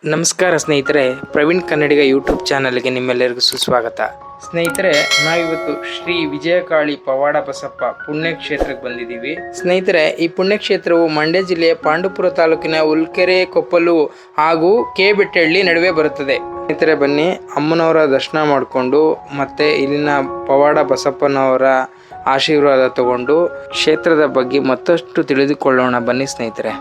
ನಮಸ್ಕಾರ ಸ್ನೇಹಿತರೆ, ಪ್ರವೀಣ್ ಕನ್ನಡಿಗ ಯೂಟ್ಯೂಬ್ ಚಾನಲ್ಗೆ ನಿಮ್ಮೆಲ್ಲರಿಗೂ ಸುಸ್ವಾಗತ. ಸ್ನೇಹಿತರೆ, ನಾವಿವತ್ತು ಶ್ರೀ ವಿಜಯಕಾಳಿ ಪವಾಡ ಬಸಪ್ಪ ಪುಣ್ಯಕ್ಷೇತ್ರಕ್ಕೆ ಬಂದಿದ್ದೀವಿ. ಸ್ನೇಹಿತರೆ, ಈ ಪುಣ್ಯಕ್ಷೇತ್ರವು ಮಂಡ್ಯ ಜಿಲ್ಲೆಯ ಪಾಂಡುಪುರ ತಾಲೂಕಿನ ಉಲ್ಕೆರೆ ಕೊಪ್ಪಲು ಹಾಗೂ ಕೆ-ಬೆಟ್ಟಹಳ್ಳಿ ನಡುವೆ ಬರುತ್ತದೆ. ಸ್ನೇಹಿತರೆ, ಬನ್ನಿ ಅಮ್ಮನವರ ದರ್ಶನ ಮಾಡಿಕೊಂಡು ಮತ್ತೆ ಇಲ್ಲಿನ ಪವಾಡ ಬಸಪ್ಪನವರ ಆಶೀರ್ವಾದ ತಗೊಂಡು ಕ್ಷೇತ್ರದ ಬಗ್ಗೆ ಮತ್ತಷ್ಟು ತಿಳಿದುಕೊಳ್ಳೋಣ. ಬನ್ನಿ ಸ್ನೇಹಿತರೆ.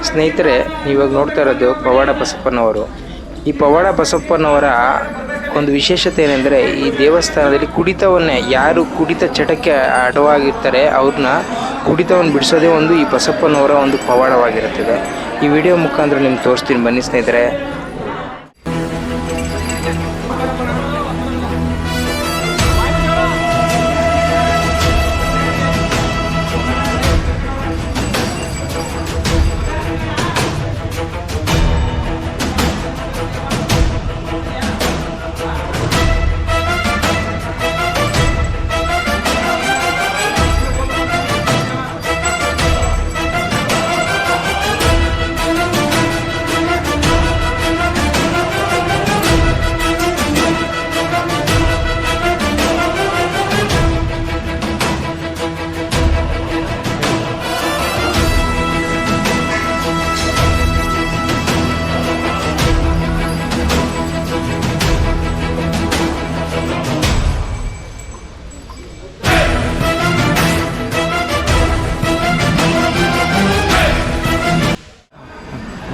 ಸ್ನೇಹಿತರೆ, ಇವಾಗ ನೋಡ್ತಾ ಇರೋದು ಪವಾಡ ಬಸಪ್ಪನವರು. ಈ ಪವಾಡ ಬಸಪ್ಪನವರ ಒಂದು ವಿಶೇಷತೆ ಏನೆಂದರೆ, ಈ ದೇವಸ್ಥಾನದಲ್ಲಿ ಕುಡಿತವನ್ನೇ ಯಾರು ಕುಡಿತ ಚಟಕ್ಕೆ ಅಡವಾಗಿರ್ತಾರೆ ಅವ್ರನ್ನ ಕುಡಿತವನ್ನು ಬಿಡಿಸೋದೇ ಒಂದು ಈ ಬಸಪ್ಪನವರ ಒಂದು ಪವಾಡವಾಗಿರುತ್ತದೆ. ಈ ವಿಡಿಯೋ ಮುಖಾಂತರ ನಿಮ್ಗೆ ತೋರಿಸ್ತೀನಿ, ಬನ್ನಿ ಸ್ನೇಹಿತರೆ.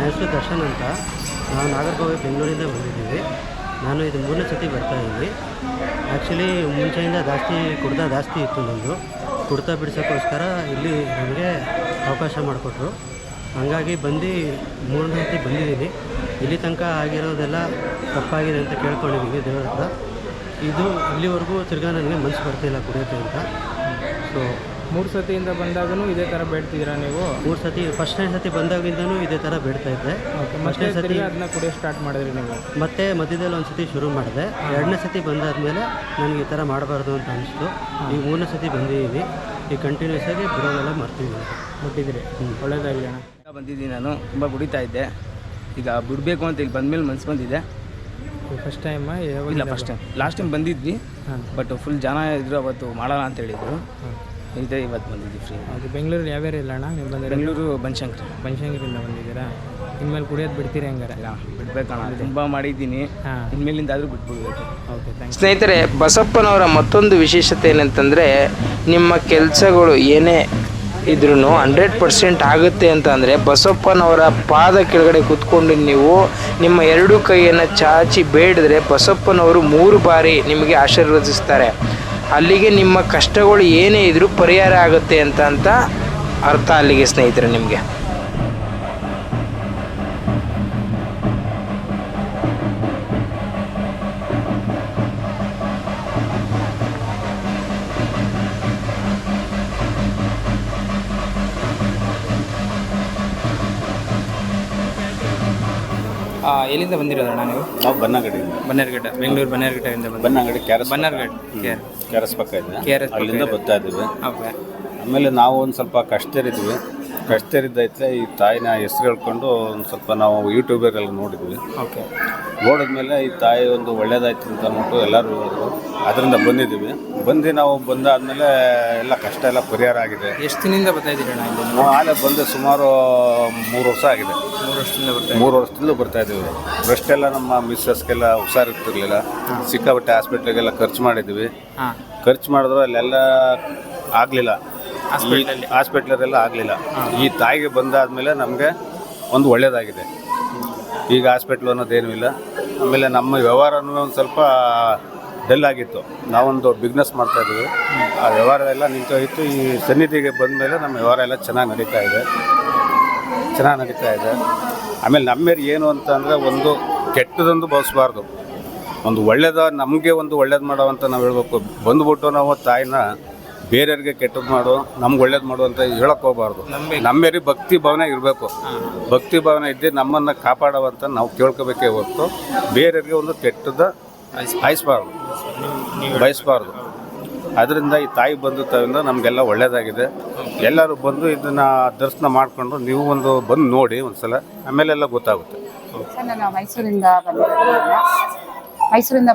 ಹೆಸರು ದರ್ಶನ್ ಅಂತ. ನಾವು ನಾಗರಕೋವಿ ಬೆಂಗಳೂರಿಂದ ಬಂದಿದ್ದೀವಿ. ನಾನು ಇದು 3ನೇ ಸತಿ ಬರ್ತಾ ಇದ್ದೀನಿ. ಆ್ಯಕ್ಚುಲಿ ಮುಂಚೆಯಿಂದ ಜಾಸ್ತಿ ಇತ್ತು. ನಮ್ಮದು ಕುಡ್ತಾ ಬಿಡಿಸೋಕ್ಕೋಸ್ಕರ ಇಲ್ಲಿ ನಮಗೆ ಅವಕಾಶ ಮಾಡಿಕೊಟ್ರು. ಹಾಗಾಗಿ ಬಂದು 3ನೇ ಸತಿ ಬಂದಿದ್ದೀನಿ. ಇಲ್ಲಿ ತನಕ ಆಗಿರೋದೆಲ್ಲ ತಪ್ಪಾಗಿದೆ ಅಂತ ಕೇಳ್ಕೊಂಡಿದ್ದೀವಿ ದೇವರ ಹತ್ರ. ಇದು ಇಲ್ಲಿವರೆಗೂ ತಿರ್ಗಾ ನನಗೆ ಮನಸ್ಸು ಬರ್ತಿಲ್ಲ ಕುಡಿಯೋಕ್ಕೆ ಅಂತ. ಸೊ 3 ಸತಿಯಿಂದ ಬಂದಾಗೂ ಇದೇ ಥರ ಬೇಡ್ತಿದ್ದೀರಾ ನೀವು? 3 ಸತಿ ಫಸ್ಟ್ನೇ ಸತಿ ಬಂದಾಗಿಂದನೂ ಇದೇ ಥರ ಬೇಡ್ತಾಯಿದ್ದೆ. ಫಸ್ಟ್ನೇ ಸತಿ ಅದನ್ನ ಕುಡಿಯೋಕ್ಕೆ ಸ್ಟಾರ್ಟ್ ಮಾಡಿದ್ರಿ ನೀವು? ಮತ್ತೆ ಮಧ್ಯದಲ್ಲಿ ಒಂದು ಸತಿ ಶುರು ಮಾಡಿದೆ. 2ನೇ ಸತಿ ಬಂದಾದಮೇಲೆ ನನಗೆ ಈ ಥರ ಮಾಡಬಾರ್ದು ಅಂತ ಅನಿಸ್ತು. ಈಗ 3ನೇ ಸತಿ ಬಂದಿದ್ದೀನಿ. ಈಗ ಕಂಟಿನ್ಯೂಸ್ ಆಗಿ ಬಿಡೋದೆಲ್ಲ ಮುಟ್ಟಿದ್ರಿ. ಒಳ್ಳೇದಾಗಲಿ ಅಣ್ಣ. ಬಂದಿದ್ದೀನಿ. ನಾನು ತುಂಬ ಕುಡಿತಾ ಇದ್ದೆ. ಈಗ ಬಿಡಬೇಕು ಅಂತ ಇಲ್ಲಿ ಬಂದಮೇಲೆ ಮನಸ್ಸು ಬಂದಿದೆ. First time? ಇಲ್ಲ, ಫಸ್ಟ್ ಟೈಮ್. ಲಾಸ್ಟ್ ಟೈಮ್ ಬಂದಿದ್ವಿ, ಬಟ್ ಫುಲ್ ಜನ ಇದ್ರು. ಅವತ್ತು ಮಾಡೋಣ ಅಂತ ಹೇಳಿದರು. ಇದೆ, ಇವತ್ತು ಬಂದಿದ್ವಿ ಫ್ರೀ. ಅದು ಬೆಂಗಳೂರಲ್ಲಿ ಯಾವ್ಯಾರು ಇಲ್ಲ ಅಣ್ಣ ನೀವು ಬಂದಿದ್ದೀರಾ? ಬೆಂಗಳೂರು ಬನಶಂಕರಿಯಿಂದ ಬಂದಿದ್ದೀರಾ? ಇನ್ಮೇಲೆ ಕುಡಿಯೋದು ಬಿಡ್ತೀರಿ ಹಂಗಾರೆ? ಇಲ್ಲ, ಬಿಡ್ಬೇಕಣ್ಣ. ತುಂಬ ಮಾಡಿದ್ದೀನಿ. ಇನ್ಮೇಲಿಂದಾದರೂ ಬಿಟ್ಬಿಡ್ಬೇಕು. Okay, thanks. ಸ್ನೇಹಿತರೆ, ಬಸಪ್ಪನವರ ಮತ್ತೊಂದು ವಿಶೇಷತೆ ಏನಂತಂದರೆ, ನಿಮ್ಮ ಕೆಲಸಗಳು ಏನೇ ಇದ್ರೂ 100% ಆಗುತ್ತೆ ಅಂತ ಅಂದರೆ ಬಸಪ್ಪನವರ ಪಾದ ಕೆಳಗಡೆ ಕೂತ್ಕೊಂಡು ನೀವು ನಿಮ್ಮ 2 ಕೈಯನ್ನು ಚಾಚಿ ಬೇಡಿದ್ರೆ ಬಸಪ್ಪನವರು 3 ಬಾರಿ ನಿಮಗೆ ಆಶೀರ್ವದಿಸ್ತಾರೆ. ಅಲ್ಲಿಗೆ ನಿಮ್ಮ ಕಷ್ಟಗಳು ಏನೇ ಇದ್ರೂ ಪರಿಹಾರ ಆಗುತ್ತೆ ಅಂತ ಅರ್ಥ ಅಲ್ಲಿಗೆ ಸ್ನೇಹಿತರೆ ನಿಮಗೆ. ಎಲ್ಲಿಂದ ಬಂದಿರೋದಣ್ಣ ನೀವು? ನಾವು ಬನ್ನಗಡಿಯಿಂದ. ಬನ್ನೇರುಘಟ್ಟ, ಬೆಂಗಳೂರು ಬನ್ನೇರುಘಟ್ಟದಿಂದ ಬನ್ನಗಡಿ ಬನ್ನೇರುಘಟ್ಟ ಪಕ್ಕ ಇದೆ. ಅಲ್ಲಿಂದ ಬರ್ತಾ ಇದ್ದೀವಿ. ಆಮೇಲೆ ನಾವು ಒಂದು ಸ್ವಲ್ಪ ಕಷ್ಟರಿದ್ದೈತೆ. ಈ ತಾಯಿನ ಹೆಸರು ಹೇಳ್ಕೊಂಡು ಒಂದು ಸ್ವಲ್ಪ ನಾವು ಯೂಟ್ಯೂಬರೆಲ್ಲ ನೋಡಿದ್ವಿ. ನೋಡಿದ್ಮೇಲೆ ಈ ತಾಯಿ ಒಂದು ಒಳ್ಳೇದಾಯ್ತು ಅಂತ ಅಂದ್ಬಿಟ್ಟು ಎಲ್ಲರೂ ಹೇಳಿದ್ರು. ಅದರಿಂದ ಬಂದಿದ್ದೀವಿ. ನಾವು ಬಂದಾದಮೇಲೆ ಎಲ್ಲ ಕಷ್ಟ ಎಲ್ಲ ಪರಿಹಾರ ಆಗಿದೆ. ಎಷ್ಟು ದಿನದಿಂದ ಬರ್ತಾ ಇದ್ದೀರಿ? ನಾವು ಆಲೆ ಬಂದು ಸುಮಾರು 3 ವರ್ಷ ಆಗಿದೆ. 3 ವರ್ಷದಿಂದ ಬರ್ತಾ ಇದ್ದೀವಿ. ಫಸ್ಟೆಲ್ಲ ನಮ್ಮ ಮಿಸ್ಸಸ್ಗೆಲ್ಲ ಹುಷಾರಿರ್ತಿರ್ಲಿಲ್ಲ. ಸಿಕ್ಕಾಪಟ್ಟೆ ಹಾಸ್ಪಿಟ್ಲಿಗೆಲ್ಲ ಖರ್ಚು ಮಾಡಿದ್ವಿ. ಖರ್ಚು ಮಾಡಿದ್ರು ಅಲ್ಲೆಲ್ಲ ಆಗಲಿಲ್ಲ. ಹಾಸ್ಪಿಟ್ಲದೆಲ್ಲ ಆಗಲಿಲ್ಲ. ಈ ತಾಯಿಗೆ ಬಂದಾದಮೇಲೆ ನಮಗೆ ಒಂದು ಒಳ್ಳೆಯದಾಗಿದೆ. ಈಗ ಹಾಸ್ಪಿಟ್ಲು ಅನ್ನೋದೇನೂ ಇಲ್ಲ. ಆಮೇಲೆ ನಮ್ಮ ವ್ಯವಹಾರನೂ ಒಂದು ಸ್ವಲ್ಪ ಡಲ್ ಆಗಿತ್ತು. ನಾವೊಂದು ಬಿಸ್ನೆಸ್ ಮಾಡ್ತಾಯಿದ್ವಿ, ಆ ವ್ಯವಹಾರ ಎಲ್ಲ ನಿಂತೋಗಿತ್ತು. ಈ ಸನ್ನಿಧಿಗೆ ಬಂದ ಮೇಲೆ ನಮ್ಮ ವ್ಯವಹಾರ ಎಲ್ಲ ಚೆನ್ನಾಗಿ ನಡೀತಾ ಇದೆ. ಆಮೇಲೆ ನಮ್ಮೇಲೆ ಏನು ಅಂತಂದರೆ, ಒಂದು ಕೆಟ್ಟದೊಂದು ಭಾವಿಸ್ಬಾರ್ದು, ಒಂದು ನಮಗೆ ಒಂದು ಒಳ್ಳೇದು ಮಾಡೋ ಅಂತ ನಾವು ಹೇಳ್ಬೇಕು. ಬಂದುಬಿಟ್ಟು ನಾವು ತಾಯಿನ ಬೇರೆಯವ್ರಿಗೆ ಕೆಟ್ಟದ್ದು ಮಾಡು, ನಮ್ಗೆ ಒಳ್ಳೇದು ಮಾಡು ಅಂತ ಹೇಳಕ್ಕೆ ಹೋಗ್ಬಾರ್ದು. ನಮ್ಮೇಲೆ ಭಕ್ತಿ ಭಾವನೆ ಇರಬೇಕು. ಭಕ್ತಿ ಭಾವನೆ ಇದ್ದೇ ನಮ್ಮನ್ನು ಕಾಪಾಡುವಂತ ನಾವು ಕೇಳ್ಕೋಬೇಕೇ ಹೊರತು ಬೇರೆಯವ್ರಿಗೆ ಒಂದು ಕೆಟ್ಟದ್ದು ಬಯಸ್ಬಾರ್ದು. ಅದರಿಂದ ಈ ತಾಯಿ ಬಂಧುತ್ವದಿಂದ ನಮಗೆಲ್ಲ ಒಳ್ಳೆಯದಾಗಿದೆ. ಎಲ್ಲರೂ ಬಂದು ಇದನ್ನು ದರ್ಶನ ಮಾಡಿಕೊಂಡು ನೀವು ಬಂದು ನೋಡಿ ಒಂದ್ಸಲ, ಆಮೇಲೆಲ್ಲ ಗೊತ್ತಾಗುತ್ತೆ. ಸರ್, ನಾನು ಮೈಸೂರಿಂದ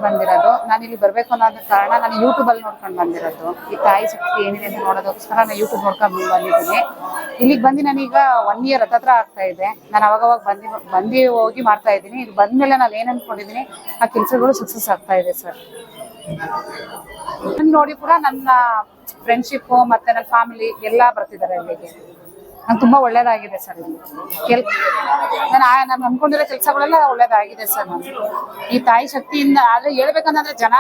ಬಂದಿರೋದು. ನಾನು ಇಲ್ಲಿ ಬರಬೇಕು ಅನ್ನೋದ ಕಾರಣ ನಾನು ಯೂಟ್ಯೂಬಲ್ಲಿ ನೋಡ್ಕೊಂಡು ಬಂದಿರೋದು. ಈ ತಾಯಿ ಶಕ್ತಿ ಏನಿದೆ ಅಂತ ನೋಡೋದಕ್ಕೋಸ್ಕರ ನಾನು ಯೂಟ್ಯೂಬ್ ನೋಡ್ಕೊಂಡು ಬಂದಿದ್ದೀನಿ. ಇಲ್ಲಿಗೆ ಬಂದು ನಾನೀಗ 1 ಇಯರ್ ಹತ್ರ ಆಗ್ತಾ ಇದೆ. ನಾನು ಅವಾಗವಾಗ ಬಂದು ಹೋಗಿ ಮಾಡ್ತಾ ಇದ್ದೀನಿ. ಇಲ್ಲಿ ಬಂದಮೇಲೆ ನಾನು ಏನು ಅಂದ್ಕೊಂಡಿದ್ದೀನಿ ಆ ಕೆಲಸಗಳು ಸಕ್ಸಸ್ ಆಗ್ತಾ ಇದೆ ಸರ್. ನೋಡಿ ಕೂಡ ನನ್ನ ಫ್ರೆಂಡ್ಶಿಪ್ಪು ಮತ್ತು ನನ್ನ ಫ್ಯಾಮಿಲಿ ಎಲ್ಲ ಬರ್ತಿದ್ದಾರೆ ಇಲ್ಲಿಗೆ. ನಂಗೆ ತುಂಬ ಒಳ್ಳೇದಾಗಿದೆ ಸರ್. ಇಲ್ಲಿ ನಾನು ಅಂದ್ಕೊಂಡಿರೋ ಕೆಲಸಗಳೆಲ್ಲ ಒಳ್ಳೇದಾಗಿದೆ ಸರ್. ಈ ತಾಯಿ ಶಕ್ತಿಯಿಂದ ಆದರೆ ಹೇಳ್ಬೇಕಂದ್ರೆ ಜನ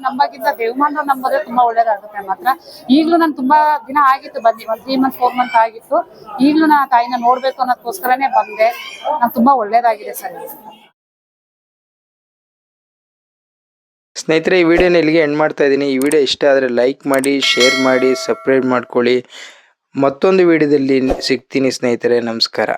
ನಂಬಕ್ಕಿಂತ ದೇವಮಾನರು ನಂಬೋದ್ರೆ ತುಂಬ ಒಳ್ಳೇದಾಗುತ್ತೆ ಮಾತ್ರ. ಈಗಲೂ ನಾನು ತುಂಬ ದಿನ ಆಗಿತ್ತು ಬಂದು, 1 3 months 4 months ಆಗಿತ್ತು. ಈಗಲೂ ನಾನು ತಾಯಿನ ನೋಡಬೇಕು ಅನ್ನೋದಕ್ಕೋಸ್ಕರನೇ ಬಂದೆ. ನಂಗೆ ತುಂಬ ಒಳ್ಳೇದಾಗಿದೆ ಸರ್. ಸ್ನೇಹಿತರೆ, ಈ ವಿಡಿಯೋನ ಇಲ್ಲಿಗೆ ಎಂಡ್ ಮಾಡ್ತಾ ಇದ್ದೀನಿ. ಈ ವಿಡಿಯೋ ಇಷ್ಟ ಆದರೆ ಲೈಕ್ ಮಾಡಿ, ಶೇರ್ ಮಾಡಿ, ಸಬ್ಸ್ಕ್ರೈಬ್ ಮಾಡ್ಕೊಳ್ಳಿ. ಮತ್ತೊಂದು ವಿಡಿಯೋದಲ್ಲಿ ಸಿಗ್ತೀನಿ ಸ್ನೇಹಿತರೆ. ನಮಸ್ಕಾರ.